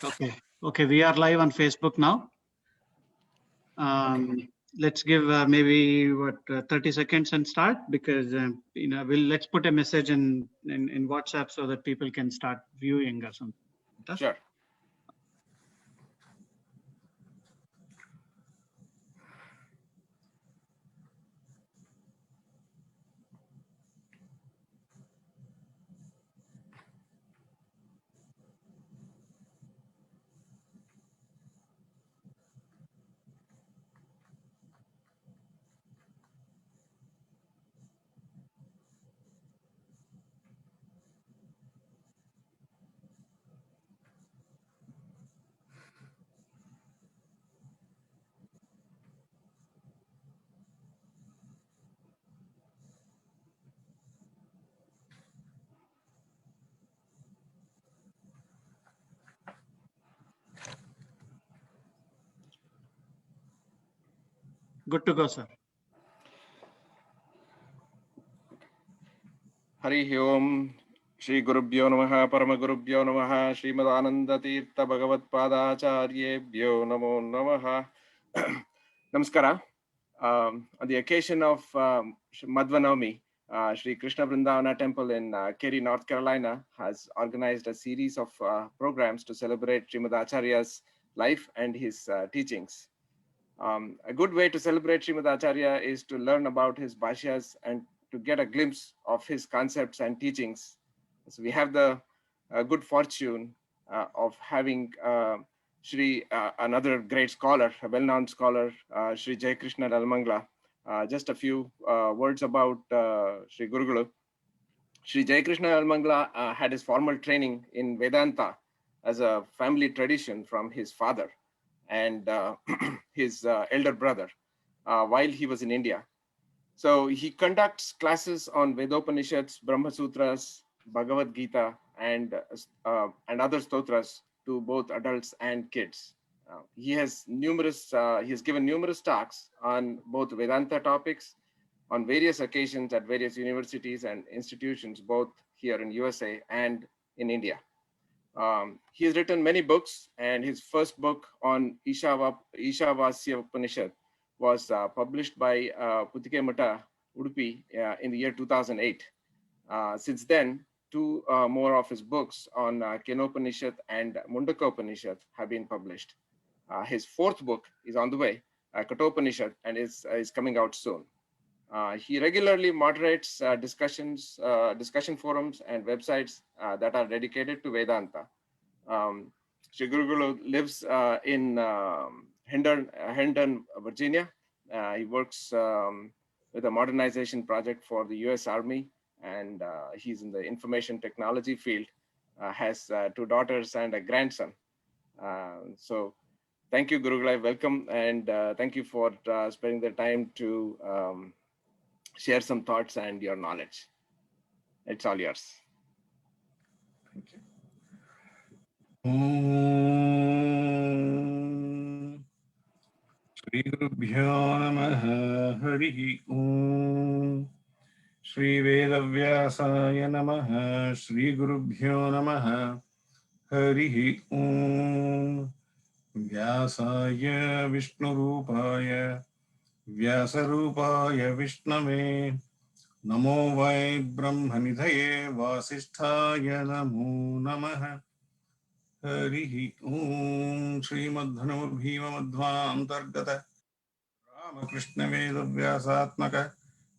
Okay. Okay. We are live on Facebook now. Let's give maybe 30 seconds and start, because let's put a message in WhatsApp so that people can start viewing or something. Sure. Good to go, sir. Hari Om Shri Gurubhyo Namaha Paramagurubhyo Namaha Srimad Ananda Tirtha Bhagavad Padacharyebhyo Namo Namaha. Namaskara. On the occasion of Madhwa Navami, Shri Krishna Vrindavana Temple in Cary, North Carolina has organized a series of programs to celebrate Srimad Acharya's life and his teachings. A good way to celebrate Srimad Acharya is to learn about his bhashyas and to get a glimpse of his concepts and teachings. So we have the good fortune of having another great scholar, a well-known scholar, Shri Jai Krishna Dalmangla. Just a few words about Shri Gurugulu. Shri Jai Krishna Dalmangla had his formal training in Vedanta as a family tradition from his father and his elder brother while he was in India. So he conducts classes on Vedopanishads, Brahma Sutras, Bhagavad Gita, and other stotras to both adults and kids. He has given numerous talks on both Vedanta topics on various occasions at various universities and institutions, both here in USA and in India. He has written many books, and his first book on Ishavasya Upanishad was published by Putike Mata, Udupi, in the year 2008. Since then, two more of his books on Kenopanishad and Mundaka Upanishad have been published. His fourth book is on the way, Katopanishad, and is coming out soon. He regularly moderates discussion forums and websites that are dedicated to Vedanta. Shri Gurugulu lives in Hendon, Virginia. He works with a modernization project for the US Army, and he's in the information technology field, has two daughters and a grandson. So thank you, Gurugulu, welcome, and thank you for spending the time to share some thoughts and your knowledge. It's all yours. Thank you. Om Shri Gurubhyo Namaha Harihi Om Shri Vedavyasaya Namaha Shri Gurubhyo Namaha Harihi Om Vyasaya Vishnurupaya Vyasarupaya Vishnave Namo Vai Brahmanidhaye Vasisthaya Namo Namaha Harihi Om Srimad Bhima Madhva Antargata Ramakrishna Vedavyasatmaka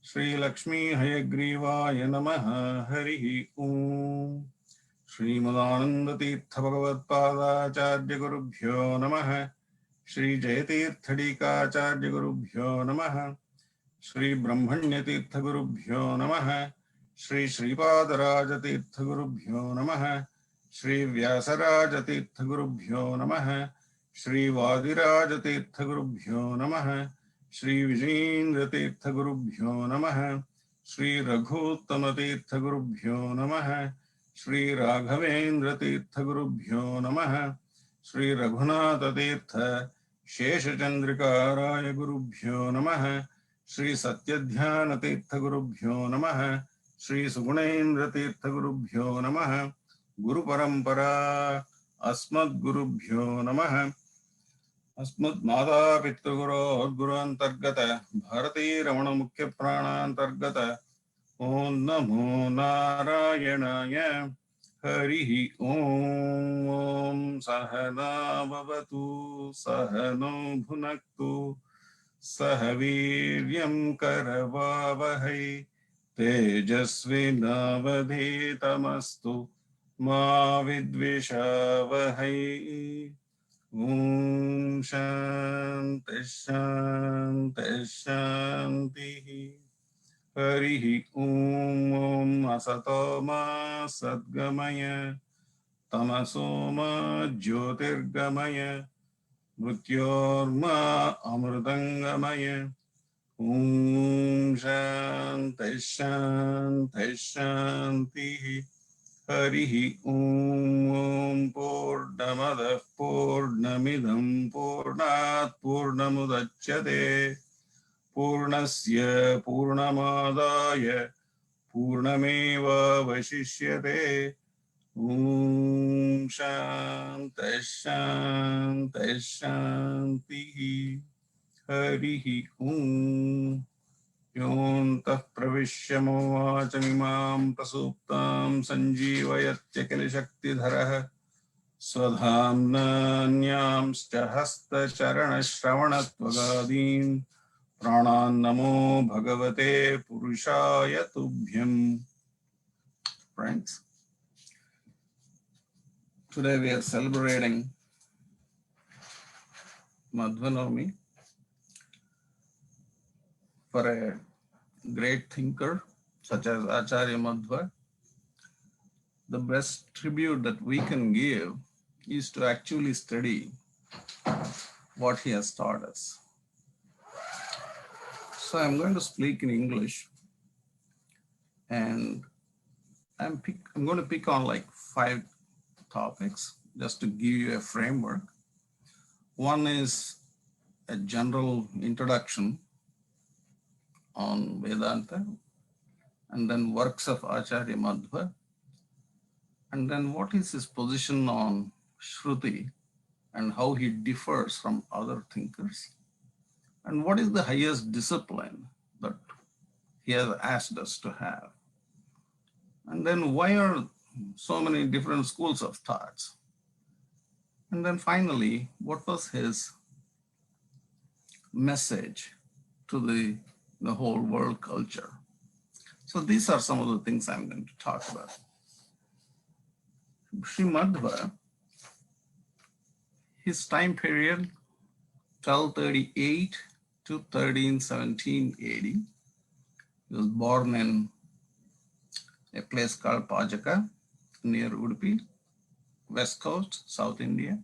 Shri Lakshmi Hayagrivaya Namaha Harihi Om Srimad Ananda Tirtha Bhagavad Padacharya Gurubhyo Namaha Shri Jayatirthadika Acharya Gurubhyo Namaha Shri Brahmanya Tirtha Gurubhyo Namaha Shri Sripadaraja Tirtha Gurubhyo Namaha Shri Vyasaraja Tirtha Gurubhyo Namaha Shri Vadiraja Tirtha Gurubhyo Namaha Shri Vijendra Tirtha Gurubhyo Namaha Shri Raghuttama Tirtha Gurubhyo Namaha Shri Raghavendra Tirtha Gurubhyo Namaha Shri Raghunatha Tirtha Sheshachandrika Raya Gurubhyo Namaha Shri Satyadhyana Tirtha Gurubhyo Namaha Shri Sugunendra Tirtha Gurubhyo Namaha Guru Parampara अस्मद्गुरुभ्यो नमः। अस्मद्माता पितृगुरोर्गुरुन्तर्गत भारतीरमण मुख्य प्राणान्तर्गत ओं नमो नारायणाय। हरिः ओं सहना भवतु सहनौ भुनक्तु सह वीर्यं करवावहै तेजस्विनावधीतमस्तु मा विद्विषावहै। ॐ शान्ति शान्ति शान्तिः। हरिः ॐ असतो मा सद्गमय तमसो मा ज्योतिर्गमय मृत्योर्मा अमृतङ्गमय। ॐ शान्ति शान्ति शान्तिः। हरिः ॐ पूर्णमदः पूर्णमिदं पूर्णात् पूर्णमुदच्यते पूर्णस्य पूर्णमादाय पूर्णमेवावशिष्यते। ॐ शान्ति शान्ति शान्तिः। हरिः ॐ योऽन्तः प्रविश्य मम वाचमिमां प्रसूप्तां सञ्जीवयत्यखिलशक्तिधरः स्वधाम्नान्यांश्च हस्तचरणश्रवणत्वगादीन् प्राणान्नमो भगवते पुरुषाय तुभ्यम्. Friends, today we are celebrating Madhwa Navami for a great thinker such as Acharya Madhva. The best tribute that we can give is to actually study what he has taught us. So I'm going to speak in English, and I'm going to pick on like 5 topics just to give you a framework. One is a general introduction on Vedanta, and then works of Acharya Madhva, and then what is his position on Shruti and how he differs from other thinkers, and what is the highest discipline that he has asked us to have, and then why are so many different schools of thoughts, and then finally what was his message to the whole world culture. So these are some of the things I'm going to talk about. Sri Madhva, his time period 1238 to 1317 AD. He was born in a place called Pajaka near Udupi, West Coast, South India.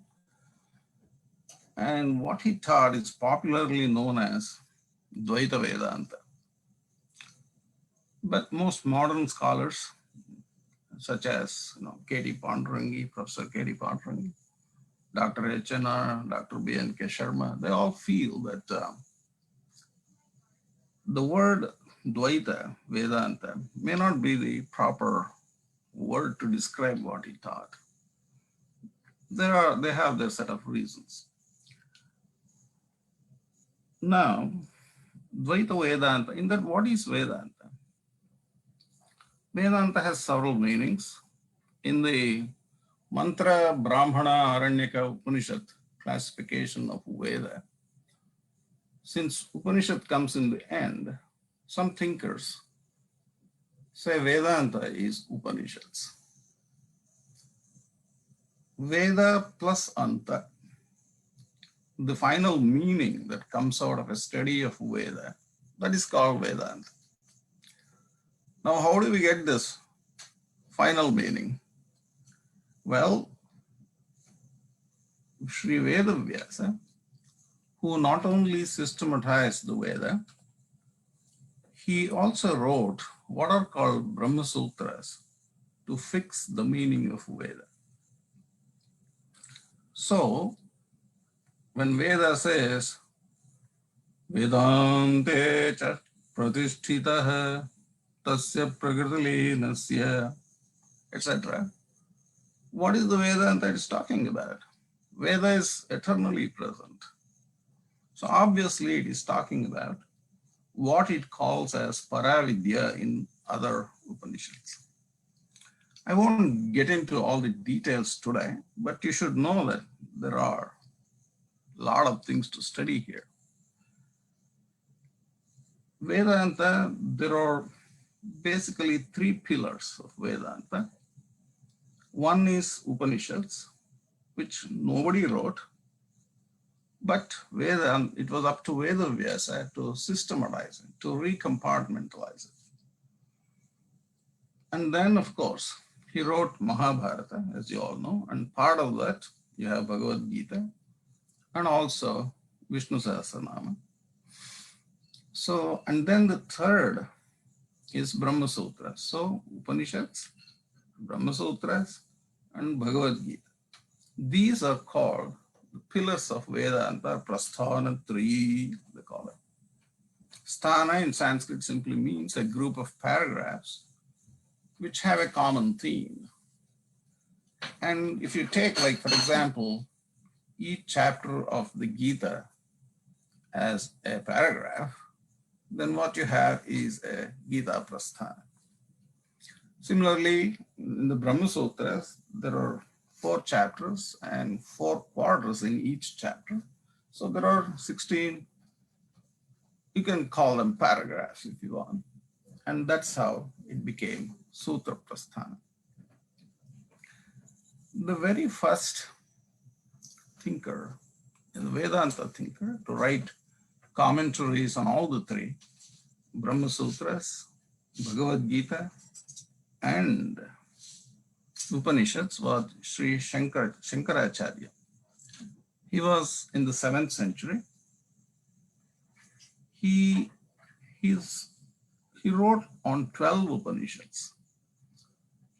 And what he taught is popularly known as Dvaita Vedanta. But most modern scholars, such as K.D. Pandurangi, Professor K.D. Pandurangi, Dr. H.N.R., Dr. B.N.K. Sharma, they all feel that the word Dvaita Vedanta may not be the proper word to describe what he taught. They have their set of reasons. Now, Dvaita Vedanta, in that what is Vedanta? Vedanta has several meanings. In the Mantra, Brahmana, Aranyaka, Upanishad classification of Veda, since Upanishad comes in the end, some thinkers say Vedanta is Upanishads. Veda plus Anta, the final meaning that comes out of a study of Veda, that is called Vedanta. Now, how do we get this final meaning? Well, Sri Vedavyasa, who not only systematized the Veda, he also wrote what are called Brahma Sutras to fix the meaning of Veda. So, when Veda says, Vedante cha pratisthitah tasya prakritilenasya, etc., What is the Vedanta it is talking about? Veda is eternally present. So obviously it is talking about what it calls as Paravidya in other Upanishads. I won't get into all the details today, but you should know that there are a lot of things to study here. Vedanta, there are basically three pillars of Vedanta. One is Upanishads, which nobody wrote, but Vedanta, it was up to Vedavyasa to systematize it, to recompartmentalize it. And then, of course, he wrote Mahabharata, as you all know, and part of that, you have Bhagavad Gita, and also Vishnu Sahasranama. So, and then the third is Brahma Sutras. So, Upanishads, Brahma Sutras, and Bhagavad Gita. These are called the pillars of Vedanta, Prasthana Tri, they call it. Sthana in Sanskrit simply means a group of paragraphs which have a common theme. And if you take, like, for example, each chapter of the Gita as a paragraph, then what you have is a Gita Prasthana. Similarly, in the Brahma Sutras, there are 4 chapters and 4 quarters in each chapter. So there are 16, you can call them paragraphs if you want. And that's how it became Sutra Prasthana. The very first thinker, the Vedanta thinker, to write commentaries on all the 3, Brahma Sutras, Bhagavad Gita, and Upanishads, was Sri Shankaracharya. He was in the 7th century. He wrote on 12 Upanishads.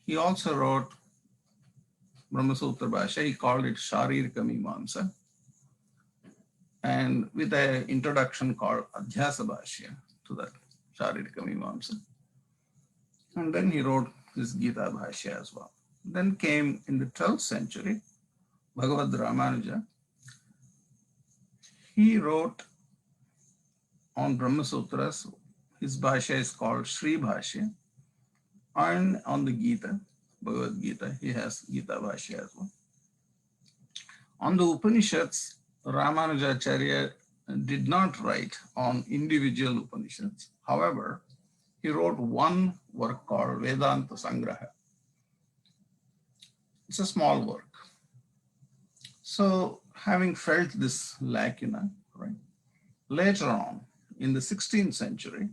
He also wrote Brahma Sutra Bhashya. He called it Sharirika Mimamsa, and with an introduction called Adhyasa Bhashya to that Sharirika Mimamsa. And then he wrote his Gita Bhashya as well. Then came in the 12th century, Bhagavad Ramanuja. He wrote on Brahma Sutras. His Bhashya is called Sri Bhashya. And on the Gita, Bhagavad Gita, he has Gita Bhashya as well. On the Upanishads, Ramanujacharya did not write on individual Upanishads. However, he wrote one work called Vedanta Sangraha. It's a small work. So, having felt this lacuna, right, later on, in the 16th century,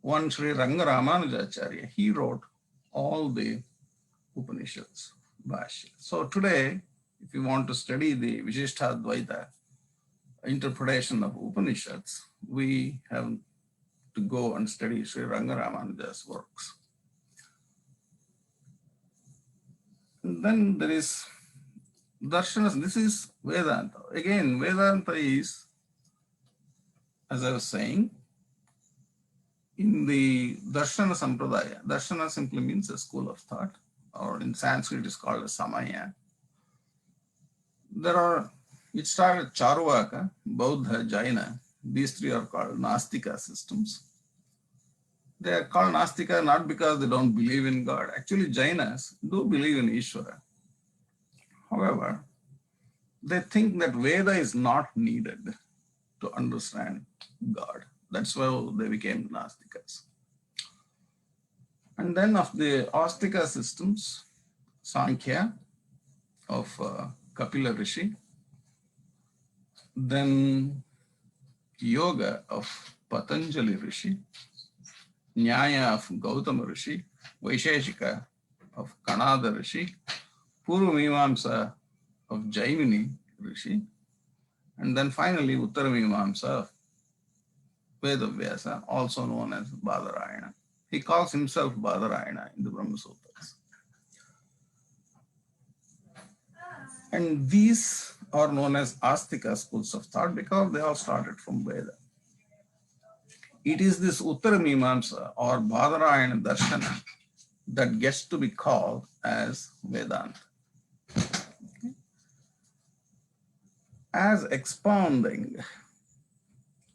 one Sri Ranga Ramanujacharya, he wrote all the Upanishads, Bhashya. So today, if you want to study the Vishishtadvaita interpretation of Upanishads, we have to go and study Sri Ranga Ramanuja's works. And then there is Darshanas. This is Vedanta. Again, Vedanta is, as I was saying, in the Darshana Sampradaya. Darshana simply means a school of thought, or in Sanskrit is called a Samaya. It started Charvaka, Bauddha, Jaina. These 3 are called Nastika systems. They are called Nastika not because they don't believe in God. Actually, Jainas do believe in Ishvara. However, they think that Veda is not needed to understand God. That's why they became Nastikas. And then of the Astika systems, Sankhya of Kapila Rishi, then Yoga of Patanjali Rishi, Nyaya of Gautama Rishi, Vaisheshika of Kanada Rishi, Purva Mimamsa of Jaimini Rishi, and then finally Uttara Mimamsa of Vedavyasa, also known as Badarayana. He calls himself Badarayana in the Brahma Sutras. And these are known as Astika schools of thought because they all started from Veda. It is this Uttara Mimamsa or Badarayana Darshana that gets to be called as Vedanta. as expounding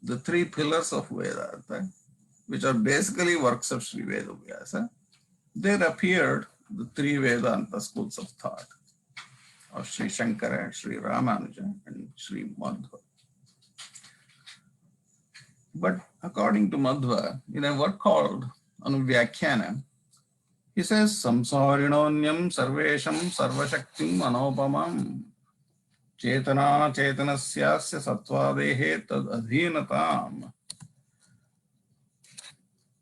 the three pillars of Vedanta, which are basically works of Sri Vedavyasa, there appeared the three Vedanta schools of thought of Sri Shankara, Sri Ramanuja, and Sri Madhva. But according to Madhva, in a work called Anuvyakhyana, he says, Samsarinonyam sarvesham sarvashaktim anopamam chetana chetanasyasya sattvadehe tad adhinatam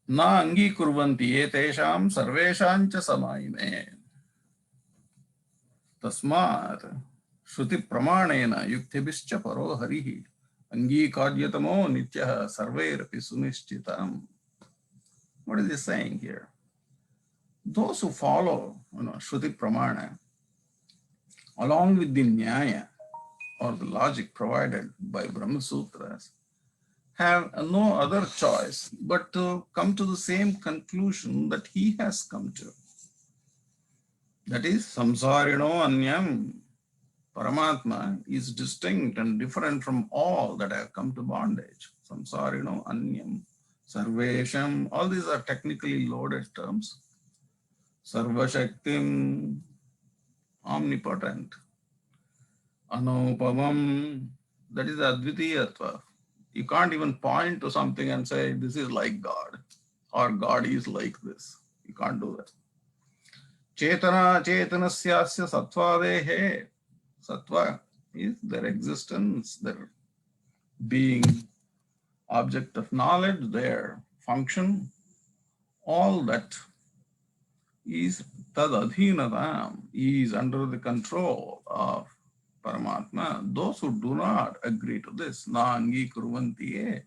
na angikurvanti etesham sarveshancha samaime tasmat shruti pramanena yuktibhischa paro harihi angikaryatamo nityah sarvairapi sunishchitam. What is he saying here? Those who follow Shruti Pramana along with the Nyaya or the logic provided by Brahma Sutras have no other choice but to come to the same conclusion that he has come to. That is, samsarino anyam. Paramatma is distinct and different from all that have come to bondage. Samsarino anyam, sarvesham, all these are technically loaded terms. Sarvashaktim, omnipotent. Anupamam, that is Advitiyatva. You can't even point to something and say, this is like God, or God is like this. You can't do that. Chetana, chetanasyasya sattvadehe. Sattva is their existence, their being, object of knowledge, their function, all that is tad adhinatam, is under the control of Paramatma. Those who do not agree to this, na angikurvanti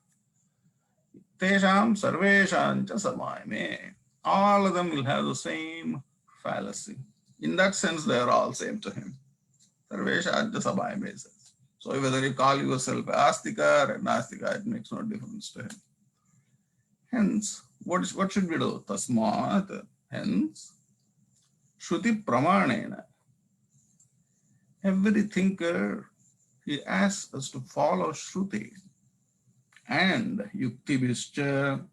tesham sarveshancha samayame, all of them will have the same fallacy. In that sense, they are all same to him. Sarveshancha samayame says. So whether you call yourself astika or nastika, it makes no difference to him. Hence, what should we do? Tasmat, hence, Shruti Pramanena. Every thinker, he asks us to follow Shruti and Yuktibhischa,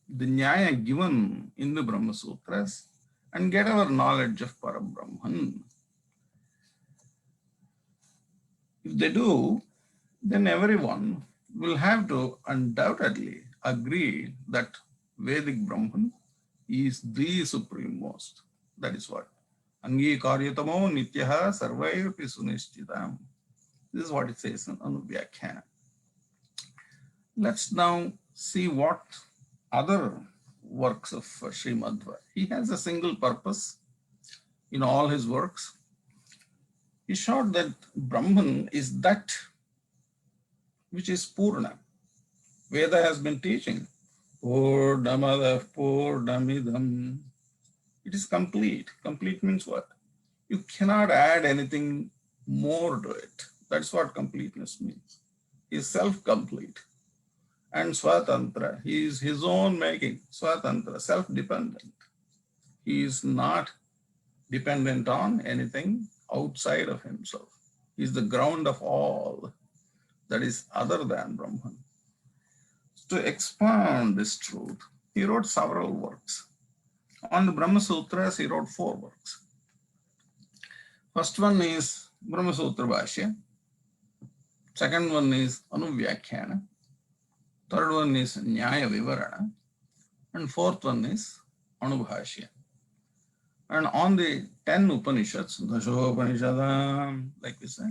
the Nyaya given in the Brahma Sutras, and get our knowledge of Parabrahman. If they do, then everyone will have to undoubtedly agree that Vedic Brahman is the supreme-most. That is what. Angikaryatamo nityaha sarvairapi sunishchitam. This is what it says in Anuvyakhyana. Let's now see what other works of Sri Madhva. He has a single purpose in all his works. He showed that Brahman is that which is Purna. Veda has been teaching. Purnamada Purnamidam. It is complete. Complete means what? You cannot add anything more to it. That's what completeness means. He is self-complete. And Swatantra, he is his own making. Swatantra, self-dependent. He is not dependent on anything outside of himself. He is the ground of all that is other than Brahman. To expound this truth, he wrote several works. On the Brahma Sutras, he wrote 4 works. First one is Brahma Sutra Bhashya. Second one is Anuvyakhyana. Third one is Nyaya Vivarana. And fourth one is Anubhashya. And on the 10 Upanishads, Dashopanishadam, like we say,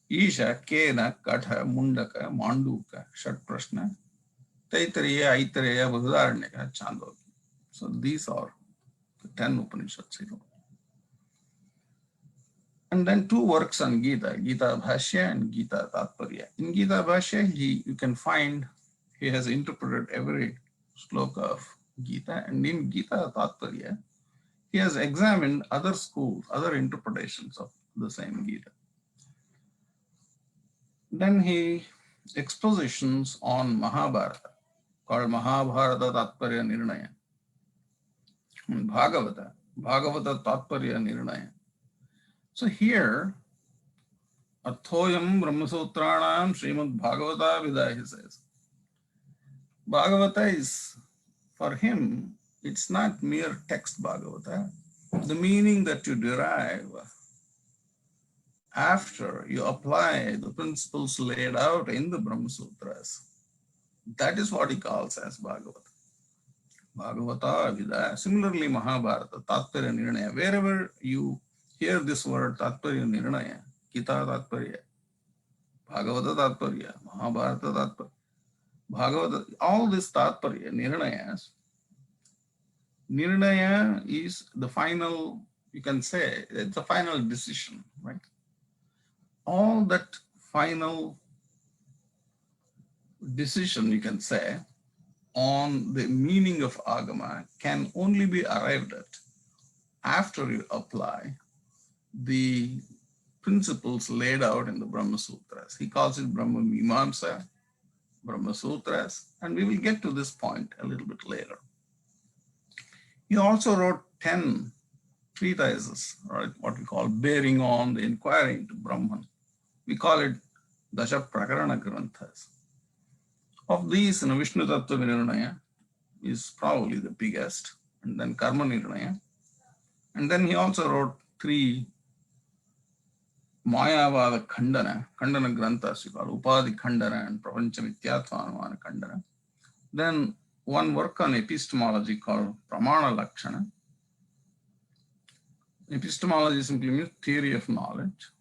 Isha, Kena, Katha, Mundaka, Manduka, Shat Prashna, Taittiriya, Aitareya, Brihadaranyaka, Chandogya. So these are the 10 Upanishads. And then 2 works on Gita, Gita Bhashya and Gita Tatparya. In Gita Bhashya, you can find he has interpreted every sloka of Gita, and in Gita Tatparya, he has examined other schools, other interpretations of the same Gita. Then he expositions on Mahabharata, called Mahabharata Tatparya Nirnaya. Bhagavata Tatparya Nirnaya. So here, Arthoyam Brahmasutranam Srimad Bhagavata Vida, he says. Bhagavata is, for him, it's not mere text Bhagavata. The meaning that you derive after you apply the principles laid out in the Brahma Sutras, that is what he calls as Bhagavata. Bhagavata Vida. Similarly, Mahabharata, Tatparya Nirnaya. Wherever you hear this word Tatparya Nirnaya, Gita Tatparya, Bhagavata Tatparya, Mahabharata Tatparya, Bhagavata, all these Tatparya, Nirnayas, Nirnaya is the final, you can say, it's a final decision, right? All that final decision, you can say, on the meaning of Agama can only be arrived at after you apply the principles laid out in the Brahma Sutras. He calls it Brahma Mimamsa, Brahma Sutras, and we will get to this point a little bit later. He also wrote 10 treatises, or what we call bearing on the inquiry into Brahman. We call it Dasha Prakarana Granthas. Of these, Vishnu Tattva Nirnaya is probably the biggest, and then Karma Nirnaya. And then he also wrote 3 Mayavada Khandana Granthas, we call Upadi Khandana and Prapancha Mityatvanumana Khandana. Then one work on epistemology called Pramana Lakshana. Epistemology simply means theory of knowledge,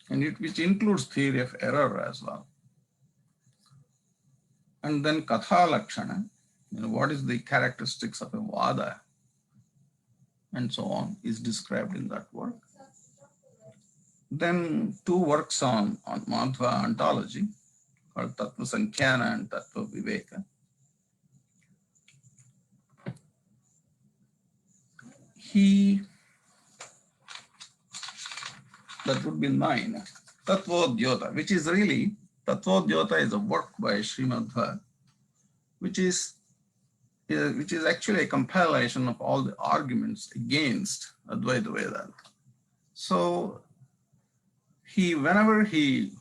and which includes theory of error as well. And then Katha Lakshana, what is the characteristics of a Vada, and so on, is described in that work. Then 2 works on Madhva ontology, called Tattva Sankhya and Tattva Viveka. That would be 9. Tattvodhyota, which is really, Tattvodhyota is a work by Sri Madhva, which is actually a compilation of all the arguments against Advaita Vedanta. So whenever he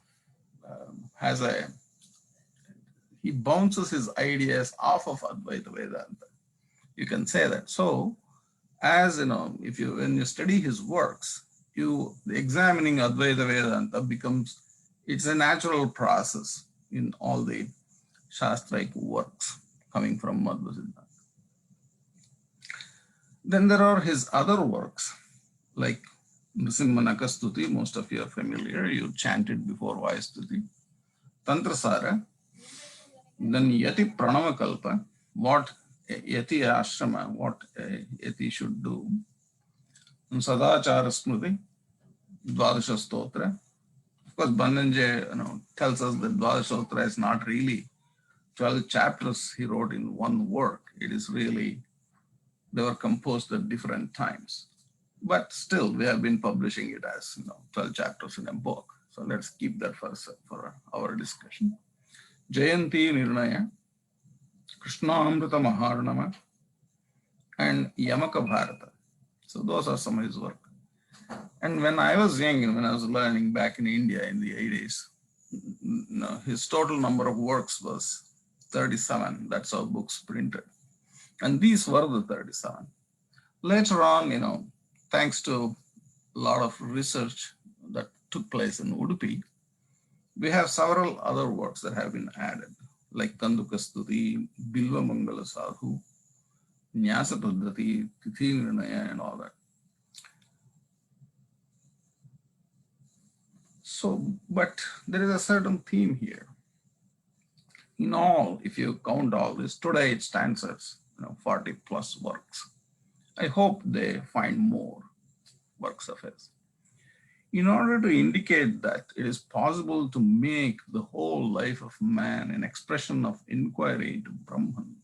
he bounces his ideas off of Advaita Vedanta, you can say that. So, as you know, when you study his works, the examining Advaita Vedanta becomes, it's a natural process in all the Shastric works coming from Madhva Siddhanta. Then there are his other works, like Nrisimha Nakastuti, most of you are familiar, you chanted before Vayastuti. Tantrasara, then Yati Pranavakalpa, what Yati Ashrama, what Yati should do. And Sadachara Smriti, Dvadasha Stotra. Of course, Bannanje tells us that Dvadasha Stotra is not really 12 chapters he wrote in one work. It is really, they were composed at different times. But still, we have been publishing it as 12 chapters in a book. So let's keep that for our discussion. Jayanti Nirnaya, Krishnamrita Maharnama, and Yamaka Bharata. So those are some of his work. And when I was young, when I was learning back in India in the 80s, his total number of works was 37. That's how books printed. And these were the 37. Later on, thanks to a lot of research that took place in Udupi, we have several other works that have been added, like Kandukastuti, Bilva Mangala Sadhu, Nyasa Paddhati, Tithi Nirnaya, and all that. So, but there is a certain theme here. In all, if you count all this, today it stands as 40 plus works. I hope they find more works of his. In order to indicate that it is possible to make the whole life of man an expression of inquiry into Brahman,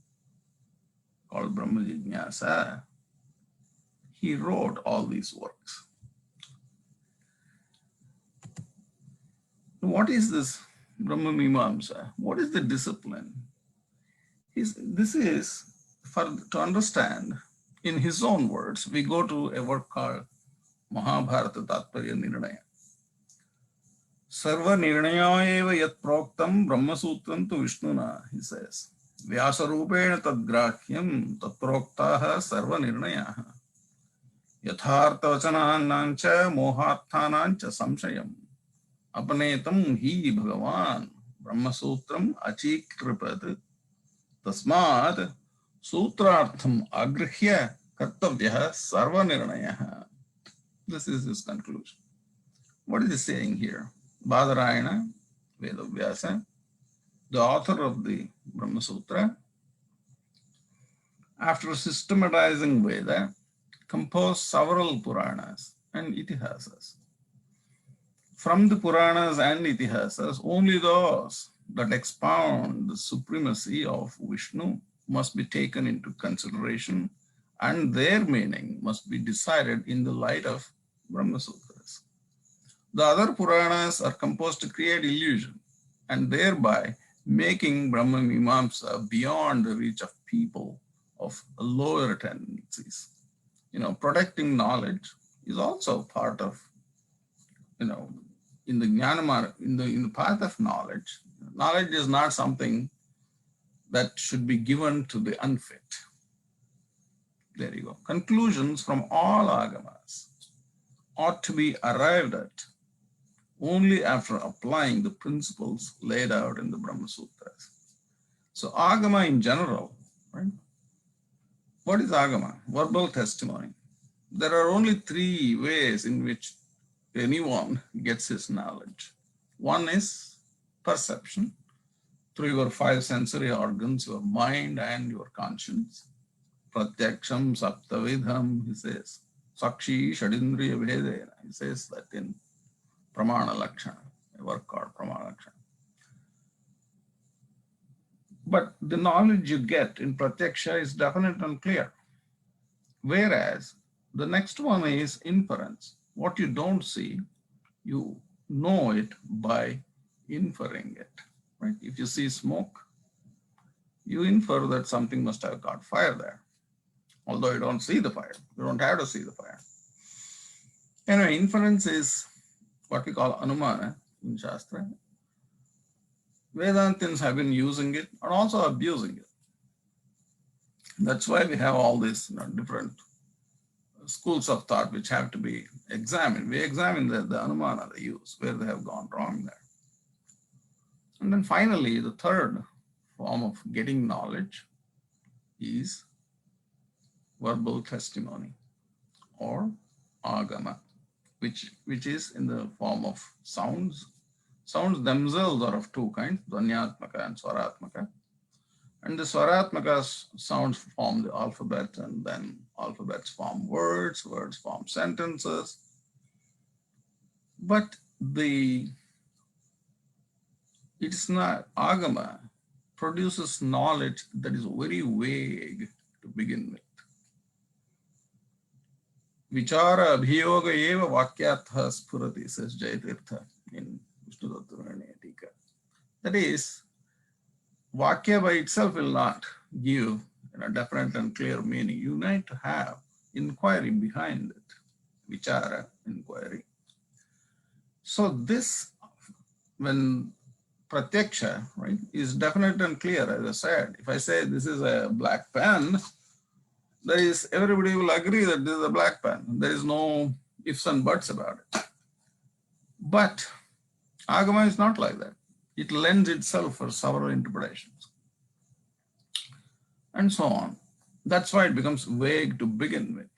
called Brahma Jignasa, he wrote all these works. What is this Brahma Mimamsa? What is the discipline? This is, to understand, in his own words, we go to a work called Mahabharata Tatparya Nirnaya. Sarva nirnaya eva yat proktam brahmasutram tu Vishnuna, he says. Vyasa rupena tad grahyam tat proktaha sarva nirnayaha. Yathartha vachananancha moharthanancha samshayam. Apanetam hi bhagavan brahmasutram achikripad tasmad sutrartham agrihya kartavyah sarva nirnayaha. This is his conclusion. What is he saying here? Badarayana, Vedavyasa, the author of the Brahma Sutra, after systematizing Veda, composed several Puranas and Itihasas. From the Puranas and Itihasas, only those that expound the supremacy of Vishnu must be taken into consideration, and their meaning must be decided in the light of Brahma Sutras. The other Puranas are composed to create illusion and thereby making Brahma Mimamsa beyond the reach of people of lower tendencies. Protecting knowledge is also part of, in the Jnana, in the path of knowledge. Knowledge is not something that should be given to the unfit. There you go. Conclusions from all agamas ought to be arrived at only after applying the principles laid out in the Brahma Sutras. So agama in general, right? What is agama? Verbal testimony. There are only three ways in which anyone gets his knowledge. One is perception through your five sensory organs, your mind and your conscience. Pratyaksham saptavidham, he says. Sakshi shadindriya vedena, he says that in Pramana Lakshana, a work called Pramana Lakshana. But the knowledge you get in Pratyaksha is definite and clear. Whereas the next one is inference. What you don't see, you know it by inferring it. Right? If you see smoke, you infer that something must have caught fire there. Although you don't see the fire, you don't have to see the fire. Anyway, inference is what we call anumana in Shastra. Vedantins have been using it and also abusing it. That's why we have all these different schools of thought which have to be examined. We examine the anumana they use, where they have gone wrong there. And then finally, the third form of getting knowledge is verbal testimony or agama, which is in the form of sounds. Sounds themselves are of two kinds, dhvanyatmaka and swaratmaka. And the swaratmaka sounds form the alphabet, and then alphabets form words, words form sentences. But it's not, agama produces knowledge that is very vague to begin with. Vichara abhiyoga eva vakyartha spurati, says Jayatirtha in Vishnu Tattva Tika. That is, Vakya by itself will not give a definite and clear meaning. You need to have inquiry behind it, vichara, inquiry. So this, when pratyaksha, right, is definite and clear, as I said. If I say this is a black pen, everybody will agree that this is a black pen. There is no ifs and buts about it. But agama is not like that. It lends itself for several interpretations, and so on. That's why it becomes vague to begin with.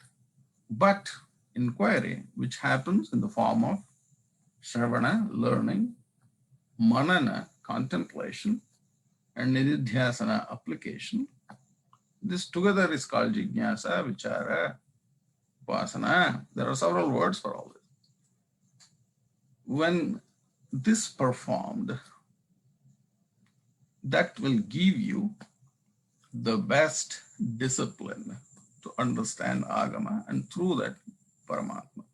But inquiry, which happens in the form of shravana, learning, manana, contemplation, and nididhyasana, application, this together is called jignasa, vichara, upasana. There are several words for all this. When this performed, that will give you the best discipline to understand agama, and through that Paramatma.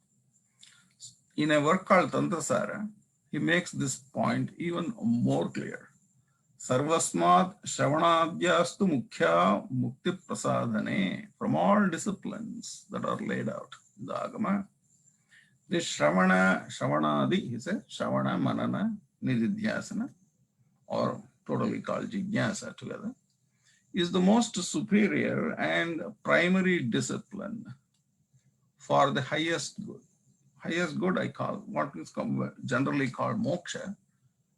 In a work called Tantrasara, he makes this point even more clear. Sarvasmat shravanadhyastu mukhya mukti prasadhane. From all disciplines that are laid out in the agama, This Shravanadi, he said, Shravana, Manana, Nididhyasana, or totally called Jignasa together, is the most superior and primary discipline for the highest good. Highest good I call what is generally called moksha.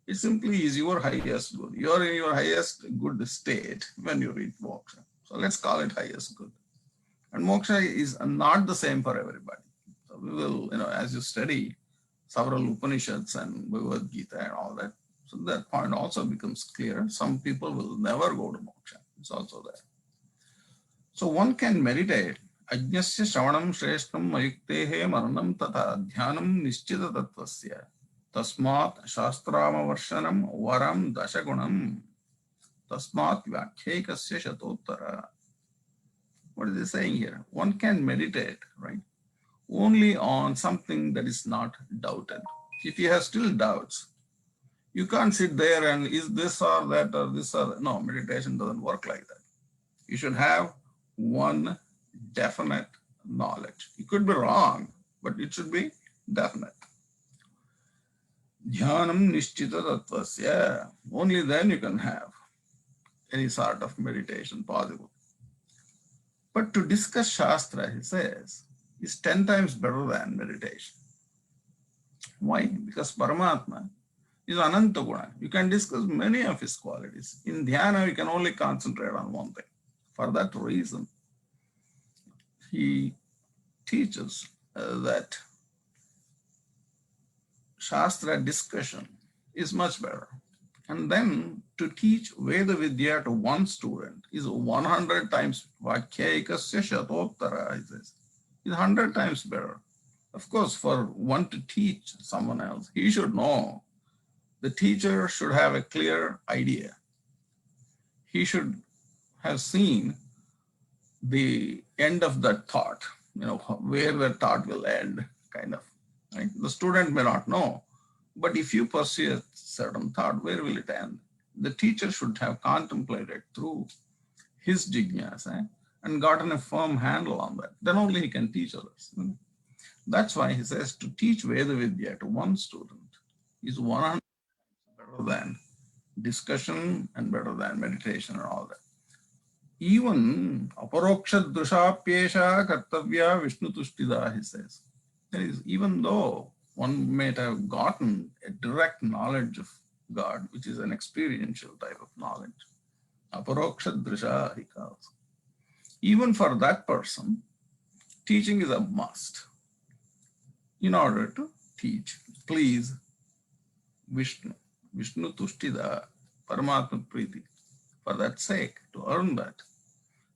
It simply is your highest good. You are in your highest good state when you reach moksha. So let's call it highest good. And moksha is not the same for everybody. So we will, as you study several Upanishads and Bhagavad Gita and all that, so that point also becomes clear. Some people will never go to moksha. It's also there. So one can meditate. Ajnasya shravanam shreshtam ayuktehe maranam tata dhyanam nischita tattvasya tasmat shastrama varshanam varam dashagunam tasmat vyakhyaikasya shatottara. What is he saying here? One can meditate, right? Only on something that is not doubted. If you have still doubts, you can't sit there and is this or that or this or that. No, meditation doesn't work like that. You should have one definite knowledge. It could be wrong, but it should be definite. Dhyanam nishchita tattvasya. Only then you can have any sort of meditation possible. But to discuss Shastra, he says, is 10 times better than meditation. Why? Because Paramatma is Ananta Guna. You can discuss many of his qualities. In Dhyana, you can only concentrate on one thing. For that reason, he teaches that Shastra discussion is much better. And then to teach Veda Vidya to one student is 100 times, Vakyaikasya Shatottara, he says, is 100 times better. Of course, for one to teach someone else, he should know. The teacher should have a clear idea. He should have seen the end of that thought, where the thought will end, kind of. Right? The student may not know, but if you pursue a certain thought, where will it end? The teacher should have contemplated through his jignasa and gotten a firm handle on that. Then only he can teach others. That's why he says to teach Veda Vidya to one student is 100 better than discussion and better than meditation and all that. Even aparoksha drushapyesha kartavya Vishnu tushtida, he says. That is, even though one may have gotten a direct knowledge of God, which is an experiential type of knowledge, aparoksha drusha, he calls. Even for that person, teaching is a must. In order to teach, please Vishnu tushtida, Paramatma priti. For that sake, to earn that,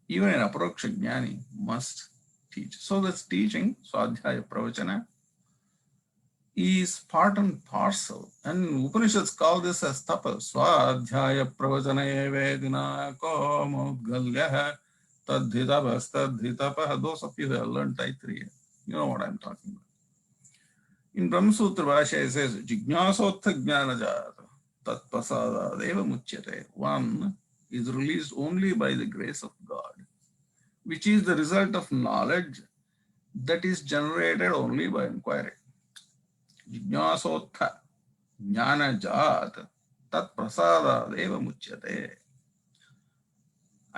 even an aparoksha jnani must teach. So that's teaching, swadhyaya pravachana, is part and parcel. And Upanishads call this as tapa. Swadhyaya pravachana vedina komodgalya tadhitavas tadhitapa. Those of you who have learned Taittiriya, you know what I'm talking about. In Brahma Sutra Bhashya, it says, Jignasotha jnanajata tat pasada deva muchyate. One is released only by the grace of God, which is the result of knowledge that is generated only by inquiry. Jignasotha jnanajata tat prasada deva muchyate.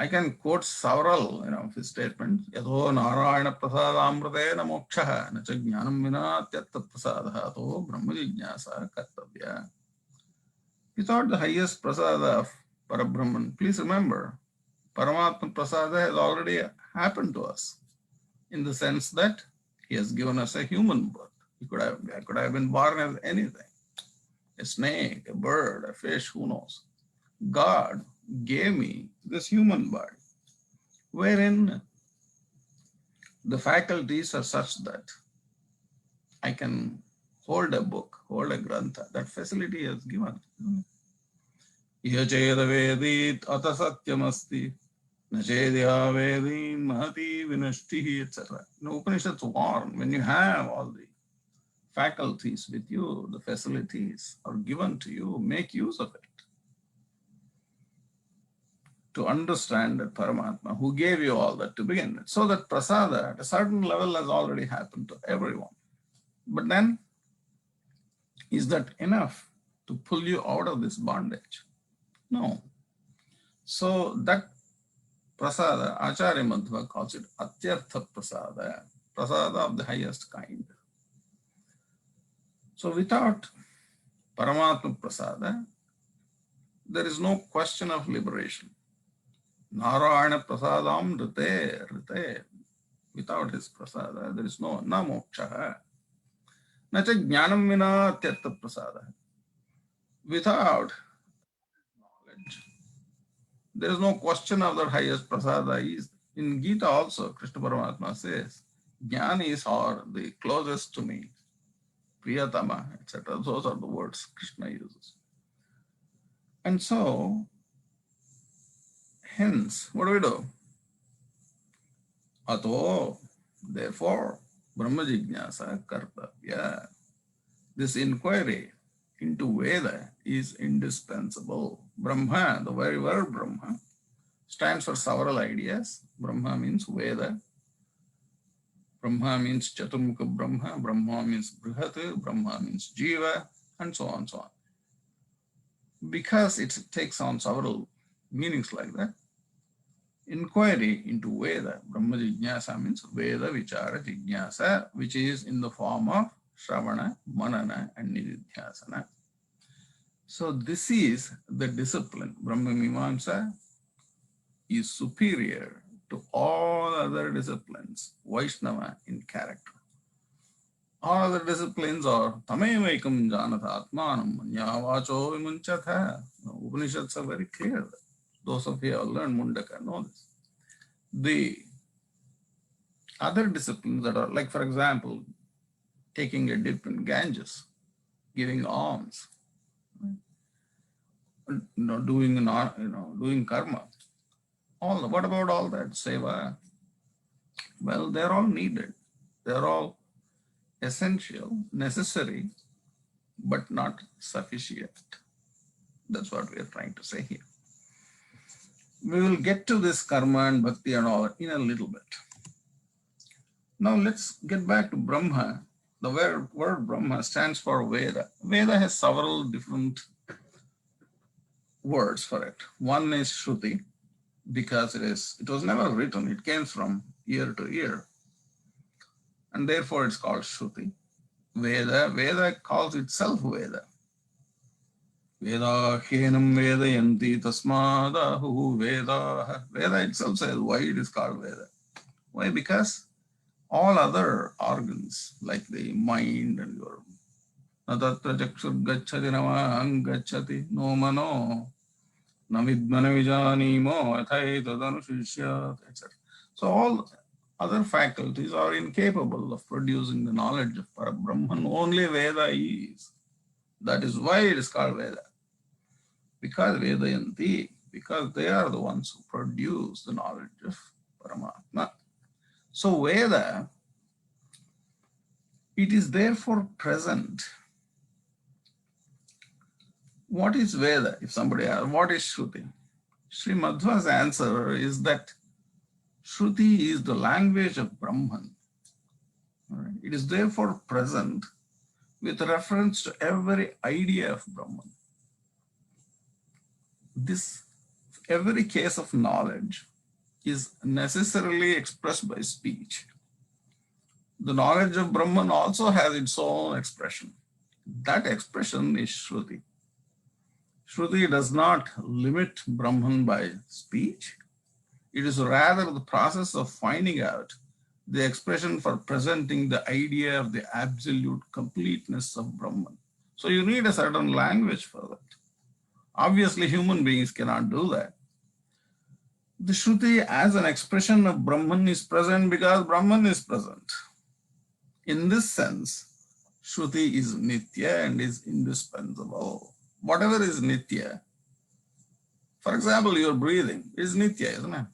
I can quote several of his statements. Yatho narayana prasadamrtena mokshaha na cha jnanam vina tyatta prasadaha to brahma jignasa kartavya. Without the highest prasada of Parabrahman, please remember, Paramatma prasada has already happened to us in the sense that he has given us a human birth. I could have been born as anything, a snake, a bird, a fish, who knows. God gave me this human body, wherein the faculties are such that I can hold a book, hold a grantha. That facility is given. Iha cheda vedit ata satyamasti, na chedya vedin mahati vinashtihi, etc. Upanishads warn, when you have all the faculties with you, the facilities are given to you, make use of it. To understand that Paramatma, who gave you all that to begin with. So that prasada at a certain level has already happened to everyone. But then, is that enough to pull you out of this bondage? No. So that prasada, Acharya Madhva calls it Atyartha prasada, prasada of the highest kind. So without Paramatma prasada, there is no question of liberation. Narayana prasadam rite. Without his prasada, there is no na moksha. Na cha jnanam vina atyartha prasada. Without knowledge, there is no question of the highest prasada is. In Gita also, Krishna Paramatma says, Jnana is or the closest to me, Priyatama, etc. Those are the words Krishna uses. And so, hence, what do? Ato, therefore, Brahma Jignasa Kartavya. This inquiry into Veda is indispensable. Brahma, the very word Brahma, stands for several ideas. Brahma means Veda. Brahma means Chaturmukha Brahma. Brahma means Brihat. Brahma means Jiva, and so on, so on. Because it takes on several meanings like that, inquiry into Veda, Brahma Jignasa means Veda Vichara Jignasa, which is in the form of Shravana, Manana, and Nididhyasana. So this is the discipline. Brahma Mimamsa is superior to all other disciplines, Vaishnava in character. All other disciplines are Tamevaikam Janata Atmanam Manyavacho Vimunchatha. Upanishads are very clear. Those of you who have learned Mundaka know this. The other disciplines that are, like for example, taking a dip in Ganges, giving alms, doing karma. What about all that seva? Well, they're all needed. They're all essential, necessary, but not sufficient. That's what we are trying to say here. We will get to this karma and bhakti and all in a little bit. Now let's get back to Brahma. The word Brahma stands for Veda. Veda has several different words for it. One is Shruti, because it was never written. It came from ear to ear. And therefore it's called Shruti. Veda calls itself Veda. Veda Henam Vedayanti Tasmadahu Veda. Veda itself says why it is called Veda. Why? Because all other organs, like the mind and your natatra chakshur gacchati namahang gacchati no mano navidmana vijanimo athai tadanushishya, etc. So all other faculties are incapable of producing the knowledge of Parabrahman. Only Veda is. That is why it is called Veda. Because Vedayanti, because they are the ones who produce the knowledge of Paramatma. So Veda, it is therefore present. What is Veda? If somebody asks, what is Shruti? Sri Madhwa's answer is that Shruti is the language of Brahman. Right? It is therefore present with reference to every idea of Brahman. Every case of knowledge is necessarily expressed by speech. The knowledge of Brahman also has its own expression. That expression is Shruti. Shruti does not limit Brahman by speech. It is rather the process of finding out the expression for presenting the idea of the absolute completeness of Brahman. So you need a certain language for that. Obviously, human beings cannot do that. The Shruti as an expression of Brahman is present because Brahman is present. In this sense, Shruti is Nitya and is indispensable. Whatever is Nitya, for example, your breathing is Nitya, isn't it?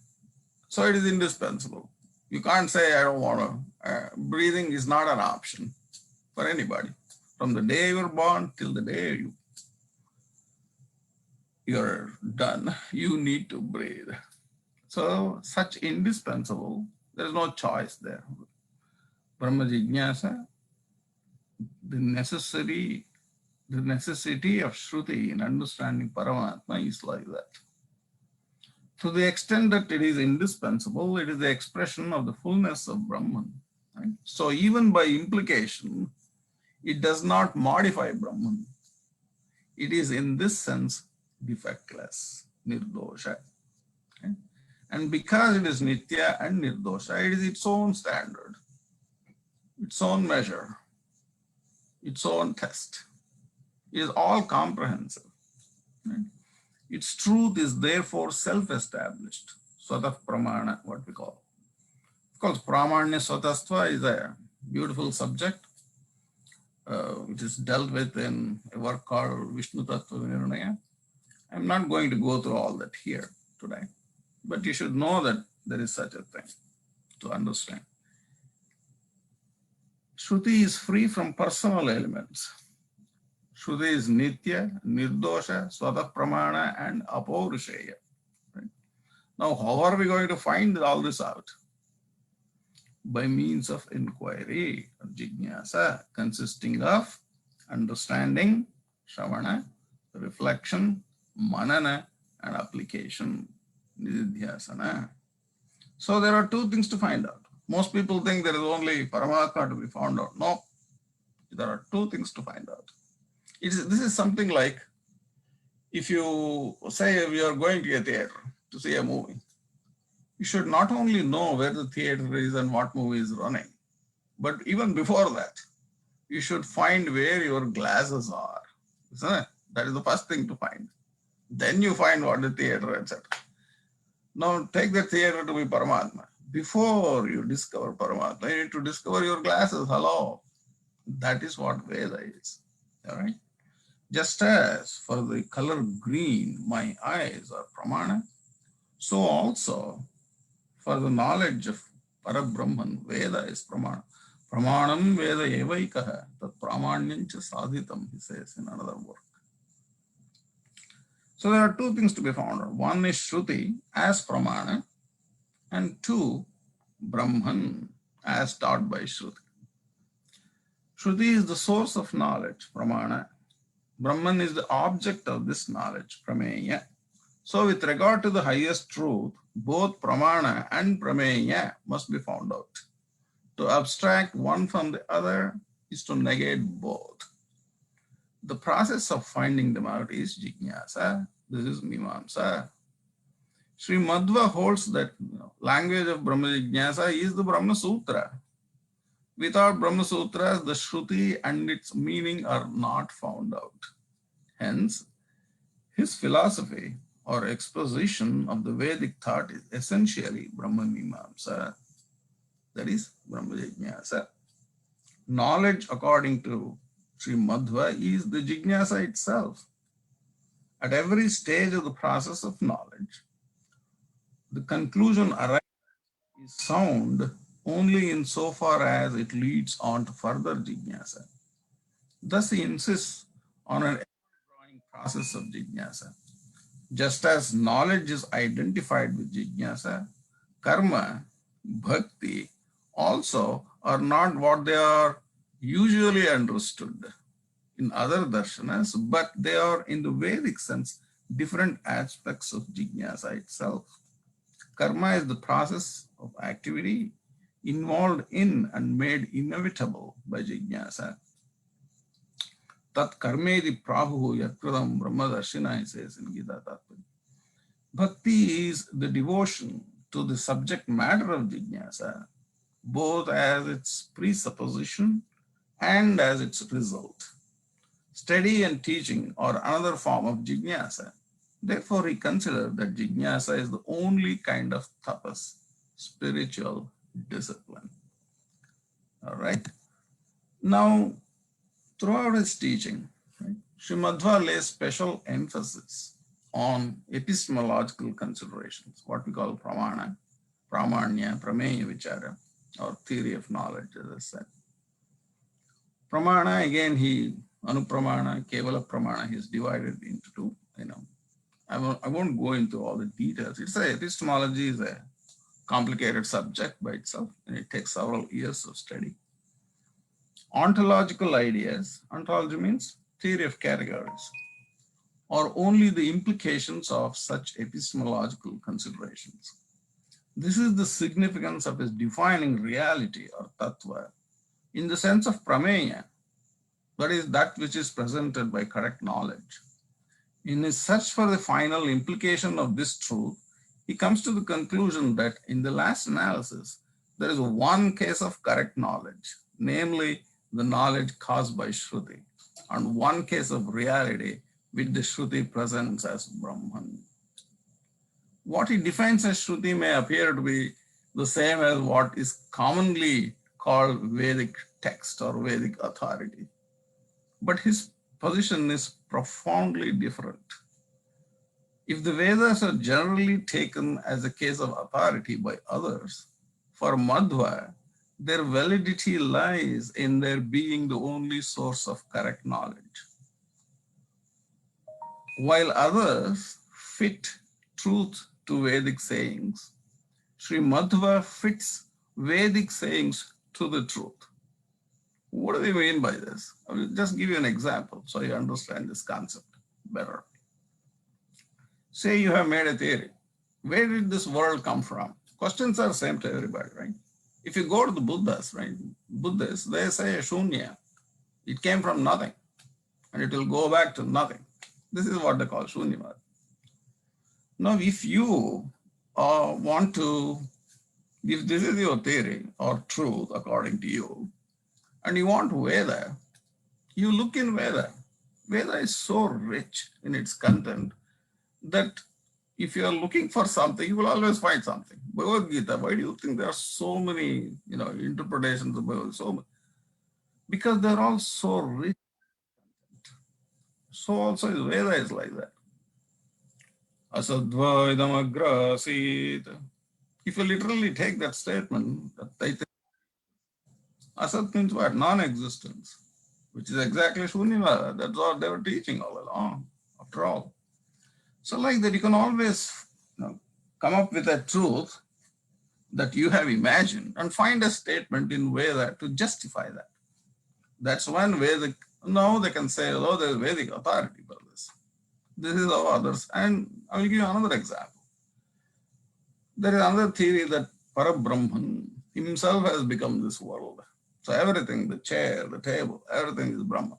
So it is indispensable. You can't say, I don't want to. Breathing is not an option for anybody. From the day you were born till the day you're done, you need to breathe. So such indispensable, there's no choice there. Brahma Jignasa the necessity of Shruti in understanding Paramatma is like that. To the extent that it is indispensable, it is the expression of the fullness of Brahman. Right? So even by implication, it does not modify Brahman. It is in this sense defectless, nirdosha. Okay? And because it is nitya and nirdosha, it is its own standard, its own measure, its own test. It is all comprehensive. Right? Its truth is therefore self-established. Swatah pramana, what we call. Of course, pramanya swatastva is a beautiful subject, which is dealt with in a work called Vishnu Tattva Nirnaya. I'm not going to go through all that here today, but you should know that there is such a thing to understand. Shruti is free from personal elements. Shruti is nitya, nirdosha, swatah pramana, and apaurisheya. Right? Now, how are we going to find all this out? By means of inquiry, or jijnasa, consisting of understanding, shravana, reflection, manana, and application, nididhyasana. So there are two things to find out. Most people think there is only Paramatma to be found out. No, there are two things to find out. This is something like if you say you are going to a theater to see a movie, you should not only know where the theater is and what movie is running, but even before that, you should find where your glasses are. Isn't it? That is the first thing to find. Then you find what the theater, etc. Now take the theater to be Paramatma. Before you discover Paramatma, you need to discover your glasses. Hello. That is what Veda is. All right. Just as for the color green, my eyes are pramana, so also for the knowledge of Parabrahman, Veda is pramana. Pramanam Veda evaikaha, tat pramanyamcha sadhitam, he says in another work. So there are two things to be found. One is Shruti as pramana, and two, Brahman as taught by Shruti. Shruti is the source of knowledge, pramana. Brahman is the object of this knowledge, prameya. So with regard to the highest truth, both pramana and prameya must be found out. To abstract one from the other is to negate both. The process of finding them out is jijnasa. This is mimamsa. Sri Madhva holds that language of Brahma Jijnasa is the Brahma Sutra. Without Brahma Sutras, the Shruti and its meaning are not found out. Hence, his philosophy or exposition of the Vedic thought is essentially Brahma Mimamsa. That is Brahma Jijnasa. Knowledge, according to Sri Madhva, is the Jijnasa itself. At every stage of the process of knowledge, the conclusion arrived is sound only insofar as it leads on to further jijnasa. Thus, he insists on an ever-growing process of jijnasa. Just as knowledge is identified with jijnasa, karma, bhakti also are not what they are usually understood in other darshanas, but they are in the Vedic sense different aspects of jijnasa itself. Karma is the process of activity involved in and made inevitable by jijnasa. Tat karmedi prahu yakradam brahmadarshina, he says in Gita Tattva. Bhakti is the devotion to the subject matter of jijnasa, both as its presupposition and as its result. Study and teaching are another form of jijnasa. Therefore, he considered that jijnasa is the only kind of tapas, spiritual discipline. All right. Now, throughout his teaching, right, Sri Madhva lays special emphasis on epistemological considerations, what we call pramana, pramanya, prameya vichara, or theory of knowledge, as I said. Pramana, again, anupramana, kevala pramana, he's divided into two, I won't go into all the details. Epistemology is a complicated subject by itself, and it takes several years of study. Ontological ideas, ontology means theory of categories, are only the implications of such epistemological considerations. This is the significance of his defining reality or tattva in the sense of prameya, that is, that which is presented by correct knowledge. In his search for the final implication of this truth, he comes to the conclusion that in the last analysis, there is one case of correct knowledge, namely the knowledge caused by Shruti, and one case of reality which the Shruti presents as Brahman. What he defines as Shruti may appear to be the same as what is commonly called Vedic text or Vedic authority, but his position is profoundly different. If the Vedas are generally taken as a case of authority by others, for Madhva, their validity lies in their being the only source of correct knowledge. While others fit truth to Vedic sayings, Sri Madhva fits Vedic sayings to the truth. What do they mean by this? I will just give you an example so you understand this concept better. Say you have made a theory. Where did this world come from? Questions are same to everybody, right? If you go to the Buddhas, right? Buddhists, they say shunya. It came from nothing and it will go back to nothing. This is what they call shunyavad. Now, if you want to, if this is your theory or truth according to you, and you want Veda, you look in Veda. Veda is so rich in its content that if you are looking for something, you will always find something. Bhagavad Gita, why do you think there are so many, interpretations of Bhagavad Gita? So many? Because they're all so rich. So also Veda is like that. Asadva idam agra asit. If you literally take that statement, Asat means what? Non-existence, which is exactly Shunyavada. That's what they were teaching all along, after all. So like that, you can always come up with a truth that you have imagined and find a statement in Veda to justify that. That's when Vedic, now they can say, oh, there's Vedic authority for this. This is how others, and I will give you another example. There is another theory that Parabrahman himself has become this world. So everything, the chair, the table, everything is Brahma.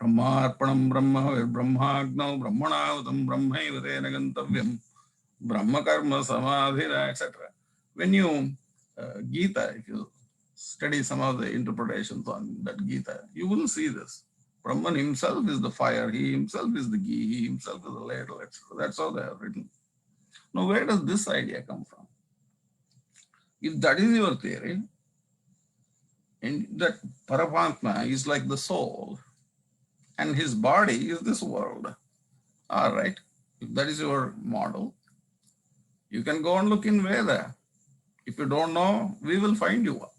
Brahmarpanam Brahma Brahmagnau Brahmanavatam Brahmaiva tena gantavyam Brahma karma samadhina, etc. When you Gita, if you study some of the interpretations on that Gita, you will see this. Brahman himself is the fire, he himself is the ghee, he himself is the ladle, etc. That's how they have written. Now, where does this idea come from? If that is your theory, and that Paramatma is like the soul, and his body is this world, all right, if that is your model, you can go and look in Veda. If you don't know, we will find you one.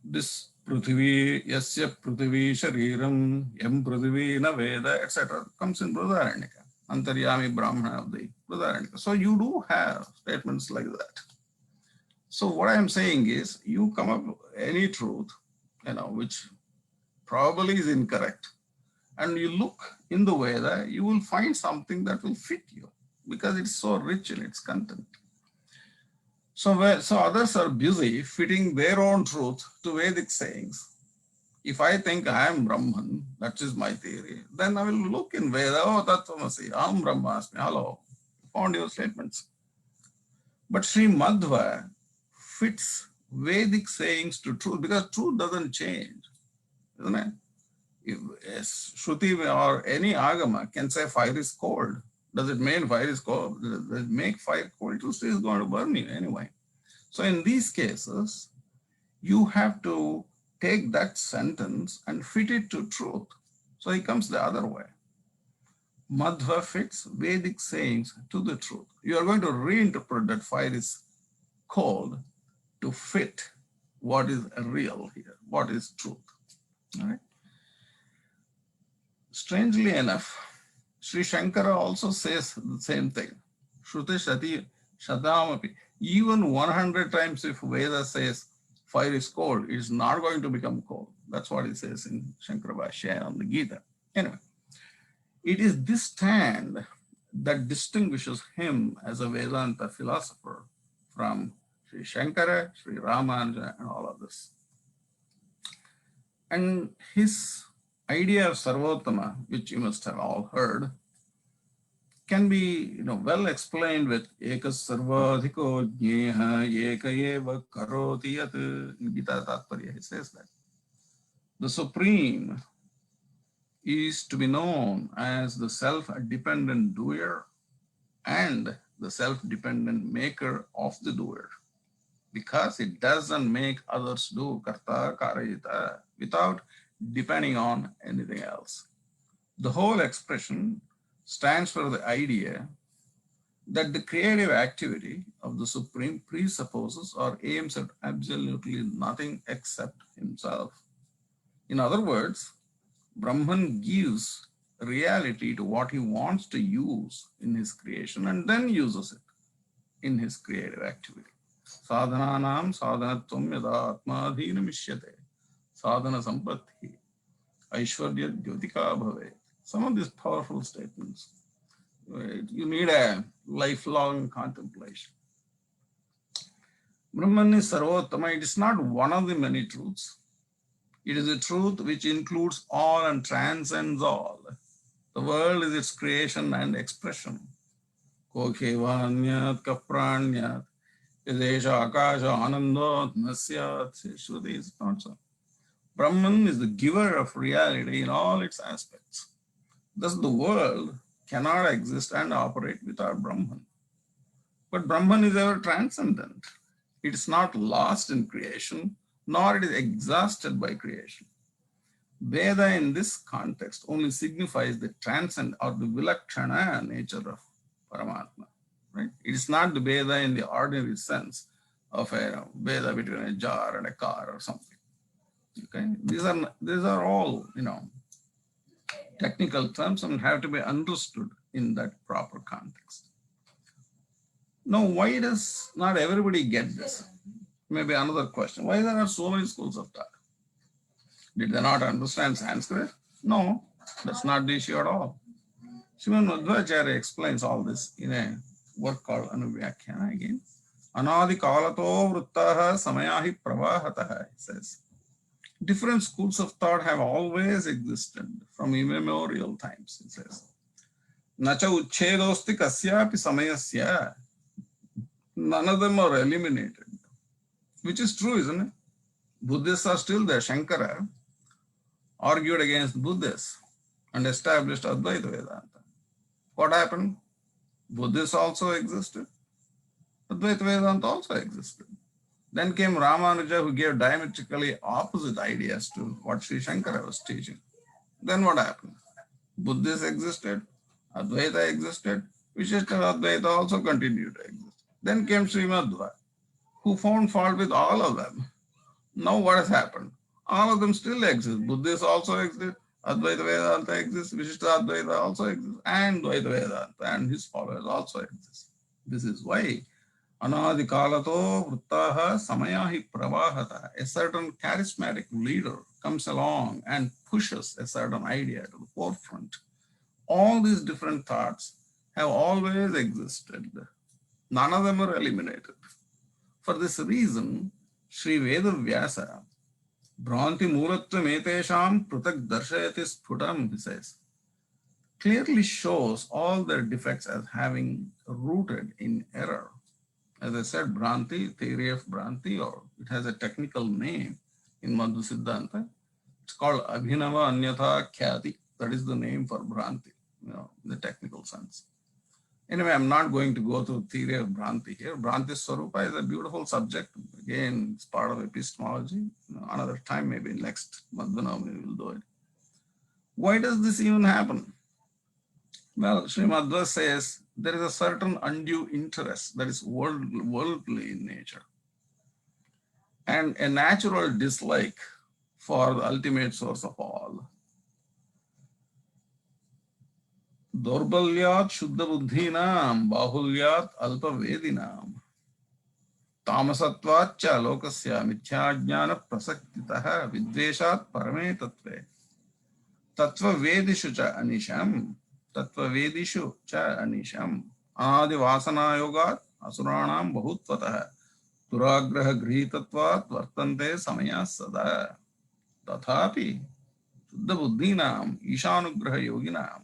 This Prithvi, Yasya Prithvi Shariram, Yam Prithvi Na Veda, etc. comes in Brihadaranyaka, Antaryami Brahmana of the Brihadaranyaka. So you do have statements like that. So what I am saying is, you come up with any truth, which probably is incorrect, and you look in the Veda, you will find something that will fit you because it's so rich in its content. So others are busy fitting their own truth to Vedic sayings. If I think I am Brahman, that is my theory, then I will look in Veda, oh, Tattvamasi, Aham Brahmasmi, hello, found your statements. But Sri Madhva fits Vedic sayings to truth because truth doesn't change, isn't it? If Shruti or any Agama can say fire is cold. Does it mean fire is cold? Does it make fire cold? It is going to burn you anyway. So in these cases, you have to take that sentence and fit it to truth. So it comes the other way. Madhva fits Vedic sayings to the truth. You are going to reinterpret that fire is cold to fit what is real here, what is truth. All right. Strangely enough, Sri Shankara also says the same thing. Shruti Shati Shadamapi. Even 100 times if Veda says fire is cold, it is not going to become cold. That's what it says in Shankara Bhashya on the Gita. Anyway, it is this stand that distinguishes him as a Vedanta philosopher from Sri Shankara, Sri Ramanuja, and all of this. And his idea of Sarvottama, which you must have all heard, can be well explained with Ekas Sarvadhiko Jneha Eka Eva Karoti Yat. In Gita Tatparya, he says that the Supreme is to be known as the self-dependent doer and the self-dependent maker of the doer, because it doesn't make others do karta karayita without depending on anything else. The whole expression stands for the idea that the creative activity of the Supreme presupposes or aims at absolutely nothing except himself. In other words, Brahman gives reality to what he wants to use in his creation and then uses it in his creative activity. Sadhananam sadhanatvam yada atmadhina mishyate sadhana sampatti aishwarya jyotika bhave. Some of these powerful statements, you need a lifelong contemplation. Brahman is Sarvottama. It is not one of the many truths. It is a truth which includes all and transcends all. The world is its creation and expression. Kokhevanyat kapranyat yadesha akasha anandot nasyat. Shruti is not so. Brahman is the giver of reality in all its aspects. Thus the world cannot exist and operate without Brahman. But Brahman is ever transcendent. It is not lost in creation, nor it is exhausted by creation. Veda in this context only signifies the transcend or the vilakshana nature of Paramatma. Right? It is not the Veda in the ordinary sense of a Veda between a jar and a car or something. Okay, these are all technical terms and have to be understood in that proper context. Now, why does not everybody get this? Maybe another question. Why there are so many schools of thought? Did they not understand Sanskrit? No, that's not the issue at all. Srimad Madhvacharya explains all this in a work called Anuvyakhana again. Anadi kalato vrittaha samayahi pravahataha, he says. Different schools of thought have always existed from immemorial times, he says. Nacha uchchedosti kasyapi samayasya. None of them are eliminated, which is true, isn't it? Buddhists are still there. Shankara argued against Buddhists and established Advaita Vedanta. What happened? Buddhists also existed. Advaita Vedanta also existed. Then came Ramanuja, who gave diametrically opposite ideas to what Sri Shankara was teaching. Then what happened? Buddhists existed, Advaita existed, Vishishta Advaita also continued to exist. Then came Sri Madhva, who found fault with all of them. Now what has happened? All of them still exist. Buddhists also exist, Advaita Vedanta exists, Vishishta Advaita also exists, and Dvaita Vedanta and his followers also exist. This is why Anadi kalato vrittaha samayahi pravahata. A certain charismatic leader comes along and pushes a certain idea to the forefront. All these different thoughts have always existed. None of them are eliminated. For this reason, Sri Vedavyasa, Bhranti Mulatvam Etesham Pratak Darshayati Sphutam, he says, clearly shows all their defects as having rooted in error. As I said, Bhranti, theory of Bhranti, or it has a technical name in Madhva Siddhanta. It's called Abhinava Anyatha Khyati. That is the name for Bhranti, in the technical sense. Anyway, I'm not going to go through theory of Bhranti here. Bhranti Swarupa is a beautiful subject. Again, it's part of epistemology. Another time, maybe next Madhwa Navami we'll do it. Why does this even happen? Well, Sri Madhva says there is a certain undue interest that is worldly in nature and a natural dislike for the ultimate source of all. Dorbalyat Shuddha Buddhinam Bahulyat Alpa Vedinam तामसत्वाच्च लोकस्य मिथ्याज्ञान प्रसक्तितः विद्वेषात् परमे तत्त्वे तत्त्ववेदिषु च अनिशम् तत्त्ववेदिषु च अनिशम् अनादिवासनायोगात् असुराणां बहुत्वतः दुराग्रह गृहीतत्वात् वर्तन्ते समयाः सदा तथापि शुद्ध बुद्धीनाम् ईशानुग्रह योगिनां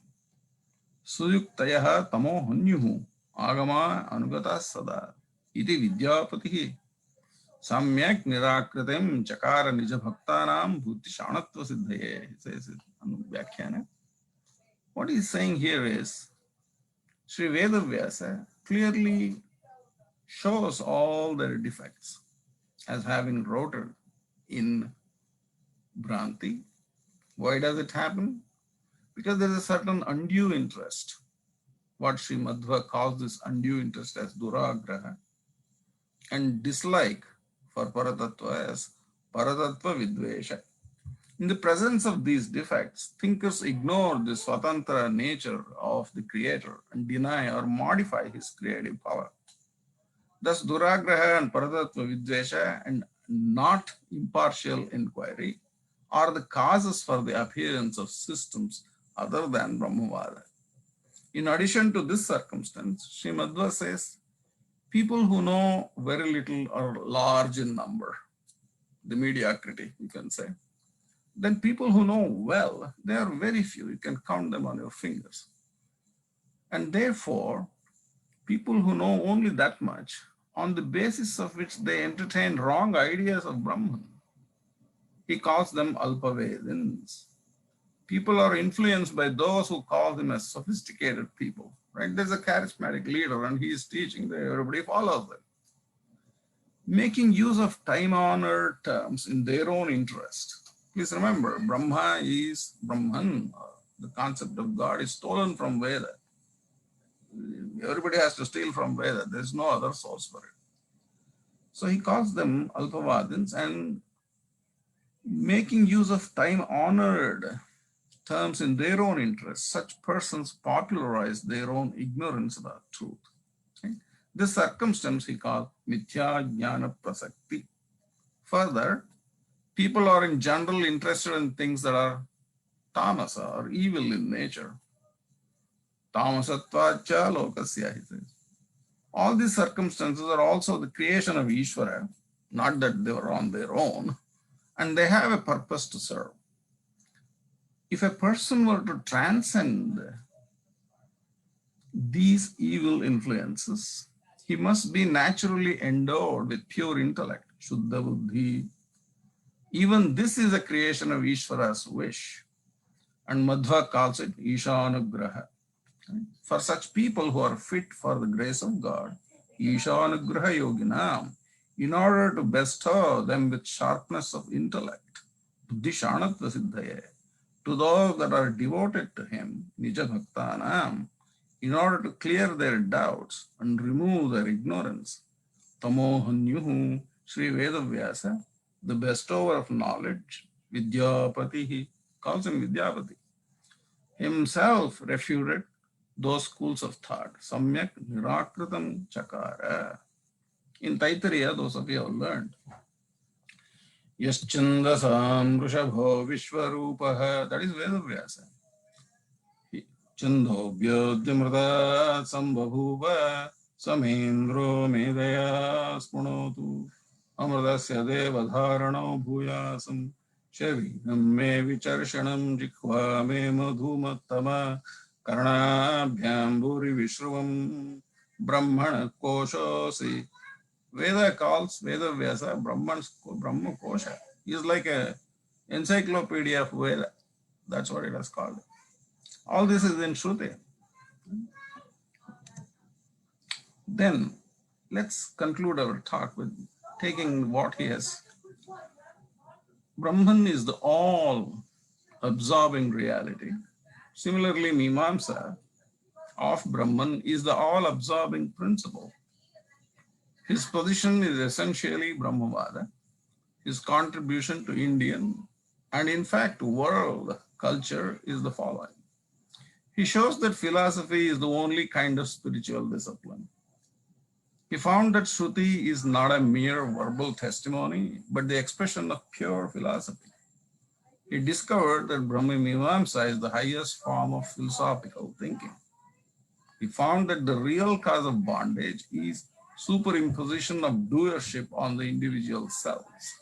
सुयुक्तयः तमो हन्युः आगमा अनुगताः सदा इति विद्यापतिः सम्यक् निराकृतिं चकार निज भक्तानां बुद्धिशाणत्व सिद्धये. व्याख्यान. What he's saying here is Sri Vedavyasa clearly shows all their defects as having rooted in Bhranti. Why does it happen? Because there is a certain undue interest. What Sri Madhva calls this undue interest as duragraha, and dislike for paratattva as paratattva vidvesha. In the presence of these defects, thinkers ignore the swatantra nature of the creator and deny or modify his creative power. Thus, duragraha and paratattva vidvesha and not impartial inquiry are the causes for the appearance of systems other than Brahmavada. In addition to this circumstance, Sri Madhva says, people who know very little are large in number, the mediocrity, you can say. Then people who know well, they are very few, you can count them on your fingers. And therefore, people who know only that much, on the basis of which they entertain wrong ideas of Brahman, he calls them alpavedins. People are influenced by those who call him as sophisticated people, right? There's a charismatic leader and he is teaching, everybody follows them. Making use of time-honored terms in their own interest. Please remember, Brahma is Brahman. The concept of God is stolen from Veda. Everybody has to steal from Veda. There's no other source for it. So he calls them alpavadins, and making use of time-honored terms in their own interest, such persons popularize their own ignorance about truth. Okay? This circumstance he called mithya jnana prasakti. Further, people are in general interested in things that are tamasa or evil in nature. Tamasatvacha lokasya, he says. All these circumstances are also the creation of Ishvara, not that they were on their own, and they have a purpose to serve. If a person were to transcend these evil influences, he must be naturally endowed with pure intellect, Shuddha Buddhi. Even this is a creation of Ishvara's wish, and Madhva calls it Ishanugraha. For such people who are fit for the grace of God, Ishanugraha Yoginam, in order to bestow them with sharpness of intellect, Buddhi Shanatva Siddhaye, to those that are devoted to him, Nija Bhaktanam, in order to clear their doubts and remove their ignorance, Tamohanyuhu Sri Vedavyasa, the bestower of knowledge, Vidyapati, he calls him Vidyapati, himself refuted those schools of thought, Samyak Nirakritam Chakara. In Taittiriya, those of you have learned, Yaschandasam Rishabho Vishwarupaha, that is Vedavyasa. Chandobhyodhyamrata sambhabhuva samendro medaya spunotu amradasya devadharano bhuyasam shavinam me vicharshanam jikhva me madhumattama karnabhyam bhuri vishruvam brahmana koshosi. Veda calls Vedavyasa Brahma Kosha. He is like a encyclopedia of Veda. That's what it is called. All this is in Shruti. Then let's conclude our talk with taking what he has. Brahman is the all-absorbing reality. Similarly, Mimamsa of Brahman is the all-absorbing principle. His position is essentially Brahmavada. His contribution to Indian and in fact world culture is the following. He shows that philosophy is the only kind of spiritual discipline. He found that Shruti is not a mere verbal testimony, but the expression of pure philosophy. He discovered that Brahma Mimamsa is the highest form of philosophical thinking. He found that the real cause of bondage is superimposition of doership on the individual selves.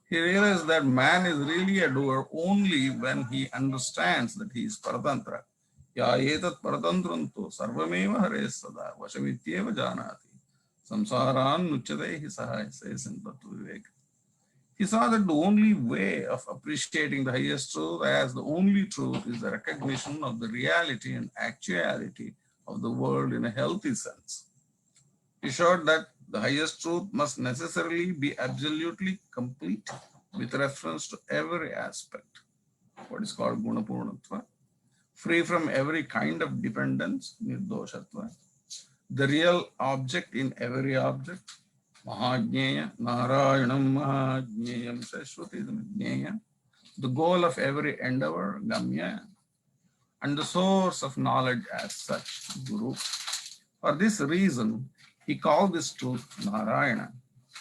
He realized that man is really a doer only when he understands that he is paratantra. Ya etat paratantranto sarvameva hare sada vashamityeva janati samsaran nuchate hi saha, says in Tattva Vivek. He saw that the only way of appreciating the highest truth as the only truth is the recognition of the reality and actuality of the world in a healthy sense. He showed that the highest truth must necessarily be absolutely complete with reference to every aspect, what is called gunapurnatva, free from every kind of dependence, nirdoshatva, the real object in every object, mahajnaya, narayanam mahajnayam, says Shruti, the goal of every endeavor, gamya, and the source of knowledge as such, guru. For this reason, he called this truth Narayana.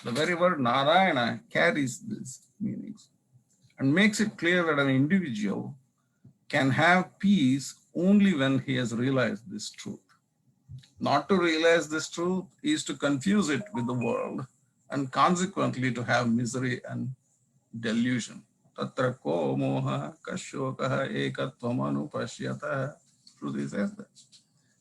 The very word Narayana carries these meanings and makes it clear that an individual can have peace only when he has realized this truth. Not to realize this truth is to confuse it with the world and consequently to have misery and delusion. Tatra ko moha kashokaha ekatvam anupashyata. Shruti says that.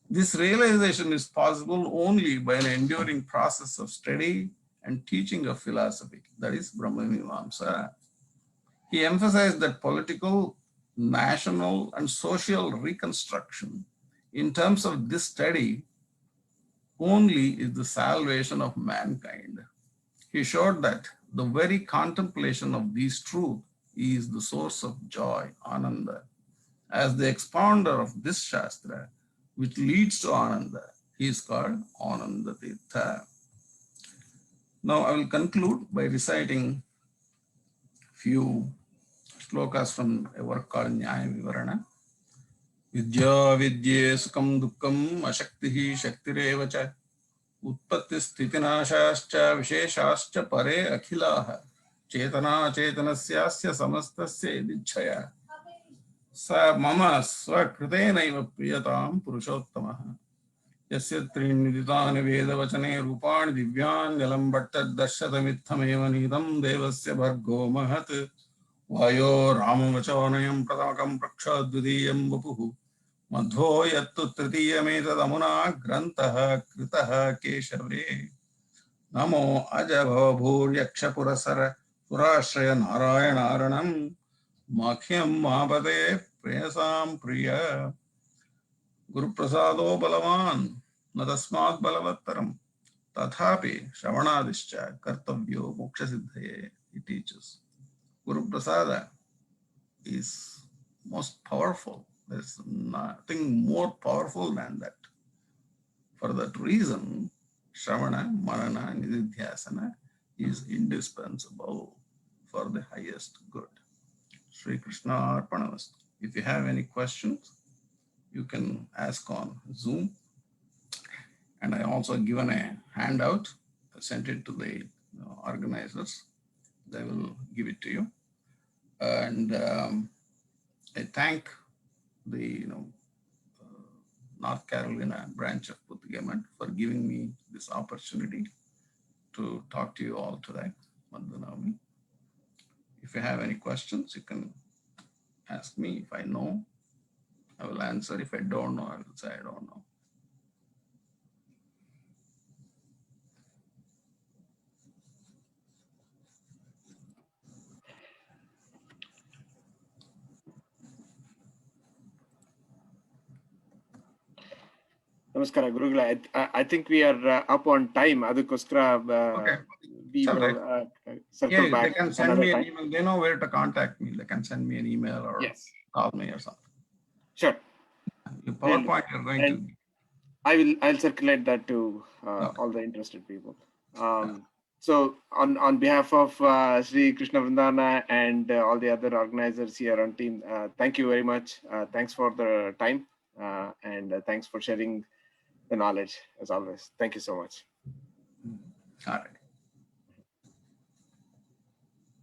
This realization is possible only by an enduring process of study and teaching of philosophy, that is Brahma Mimamsa. He emphasized that political, national, and social reconstruction in terms of this study only is the salvation of mankind. He showed that the very contemplation of these truths is the source of joy, Ananda. As the expounder of this Shastra, which leads to Ananda, he is called Ananda Tirtha. Now I will conclude by reciting few shlokas from a work called Nyaya Vivarana. Vidya vidye sukam dukkam ashaktihi shaktirevacha उत्पत्ति स्थितिनाशाश्च विशेषाश्च परे अखिलाः चेतना चेतनस्यास्य समस्तस्य यदिच्छया स मम स्वकृतेनैव प्रियतां पुरुषोत्तमः यस्य त्रीन्निदितानि वेदवचने रूपाणि दिव्याञ्जलं भट्टद्दर्शतमित्थमेव नीतं देवस्य भर्गो महत् वायो रामवचोनयं प्रथमकं प्रक्षद्वितीयं वपुः मध्वो यत्तु तृतीयमेतदमुना ग्रन्थः कृतः केशवे नमो अज भवभूर्यक्षपुरसर पुराश्रय नारायणारणं मह्यं महापते प्रेयसां प्रिय गुरुप्रसादो बलवान् न तस्मात् बलवत्तरं तथापि श्रवणादिश्च कर्तव्यो मोक्षसिद्धये. He teaches. Guru Prasada is most powerful. There's nothing more powerful than that. For that reason, Shravana, Manana, Nididhyasana is indispensable for the highest good. Sri Krishna Arpanamastu. If you have any questions, you can ask on Zoom. And I also given a handout. I sent it to the organizers. They will give it to you. And I thank the North Carolina branch of Puthagamat for giving me this opportunity to talk to you all today, Madhwa Navami. If you have any questions, you can ask me. If I know, I will answer. If I don't know, I will say I don't know. Namaskara, Gurugula. I think we are up on time. Adukoskara, Okay. we will circle back. They can send me an email. They know where to contact me. They can send me an email or call me or something. Sure. Your PowerPoint you're going to. I'll circulate that to all the interested people. So on behalf of Sri Krishna Vrindana and all the other organizers here on team, thank you very much. Thanks for the time and thanks for sharing the knowledge as always. Thank you so much. All right.